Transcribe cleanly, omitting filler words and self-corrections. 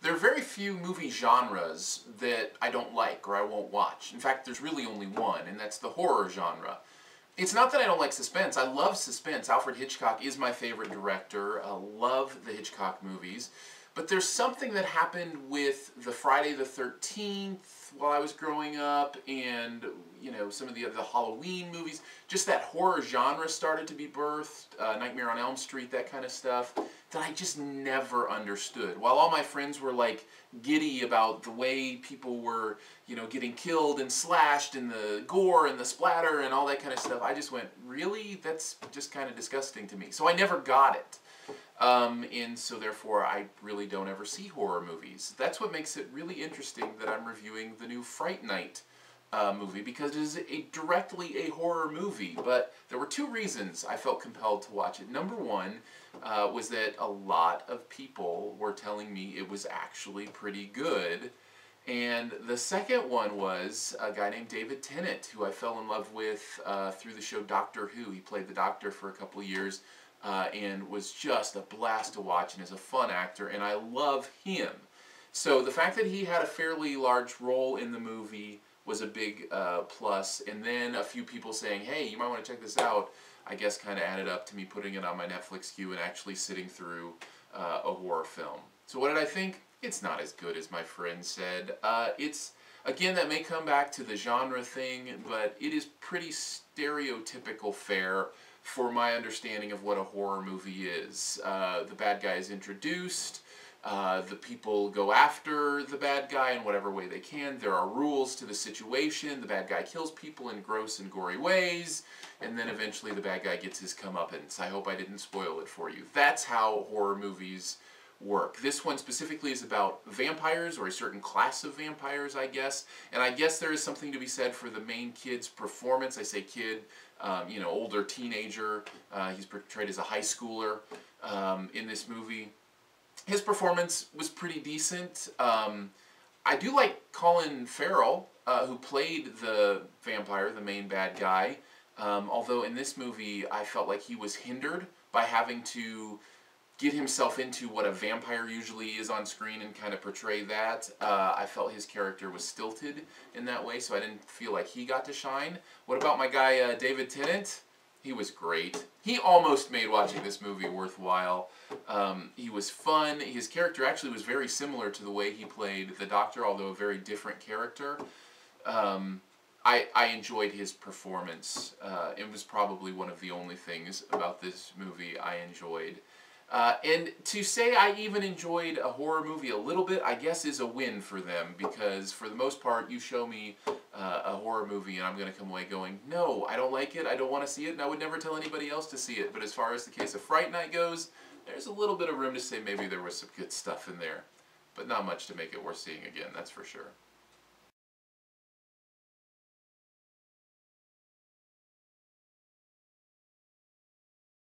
There are very few movie genres that I don't like or I won't watch. In fact, there's really only one, and that's the horror genre. It's not that I don't like suspense. I love suspense. Alfred Hitchcock is my favorite director. I love the Hitchcock movies. But there's something that happened with the Friday the 13th while I was growing up, and some of the other Halloween movies. Just that horror genre started to be birthed, Nightmare on Elm Street, that kind of stuff, that I just never understood. While all my friends were like giddy about the way people were, getting killed and slashed, and the gore and the splatter and all that kind of stuff, I just went, really? That's just kind of disgusting to me. So I never got it. And so therefore I really don't ever see horror movies. That's what makes it really interesting that I'm reviewing the new Fright Night movie, because it is directly a horror movie. But there were two reasons I felt compelled to watch it. Number one was that a lot of people were telling me it was actually pretty good. And the second one was a guy named David Tennant, who I fell in love with through the show Doctor Who. He played the Doctor for a couple of years. And was just a blast to watch, and is a fun actor, and I love him. So the fact that he had a fairly large role in the movie was a big plus, and then a few people saying, hey, you might want to check this out, I guess kind of added up to me putting it on my Netflix queue and actually sitting through a horror film. So what did I think? It's not as good as my friend said. Again, that may come back to the genre thing, but it is pretty stereotypical fare for my understanding of what a horror movie is. The bad guy is introduced, the people go after the bad guy in whatever way they can, there are rules to the situation, the bad guy kills people in gross and gory ways, and then eventually the bad guy gets his comeuppance. I hope I didn't spoil it for you. That's how horror movies work. This one specifically is about vampires, or a certain class of vampires, I guess. And I guess there is something to be said for the main kid's performance. I say kid, older teenager. He's portrayed as a high schooler in this movie. His performance was pretty decent. I do like Colin Farrell, who played the vampire, the main bad guy. Although in this movie, I felt like he was hindered by having to get himself into what a vampire usually is on screen and kind of portray that. I felt his character was stilted in that way, so I didn't feel like he got to shine. What about my guy David Tennant? He was great. He almost made watching this movie worthwhile. He was fun. His character actually was very similar to the way he played the Doctor, although a very different character. I enjoyed his performance. It was probably one of the only things about this movie I enjoyed. And to say I even enjoyed a horror movie a little bit, I guess is a win for them, because for the most part, you show me a horror movie and I'm going to come away going, no, I don't like it, I don't want to see it, and I would never tell anybody else to see it. But as far as the case of Fright Night goes, there's a little bit of room to say maybe there was some good stuff in there, but not much to make it worth seeing again, that's for sure.